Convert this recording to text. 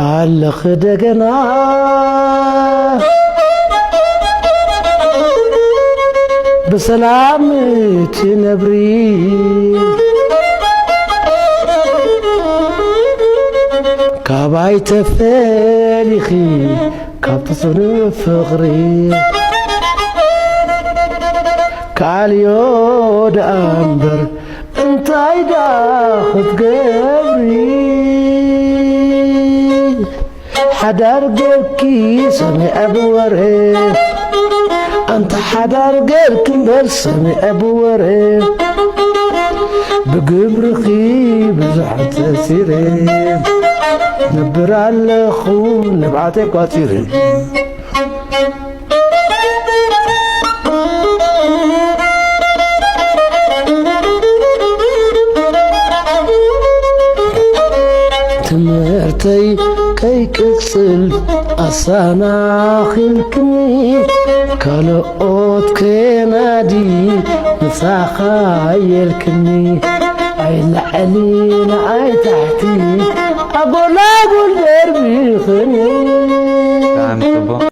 አለኽ ደገና በሰላም ትነብሪ ካባይ ተፈሊኺ ካብ ጽኑዕ ፍቕሪ ካልዮ ደኣ እምበር እንታይ ዳ ክትገብሪ حدار قلكي سمي أبو وري أنت حدار قلكي بل سمي أبو وري بقبرخي بزحت سيري نبر على خو نبعتك واتيري تمرتي كي كسل أصانا خلكني كالوت كنادي مساخا يلكني عين علينا عين تحتي أقول دربي خني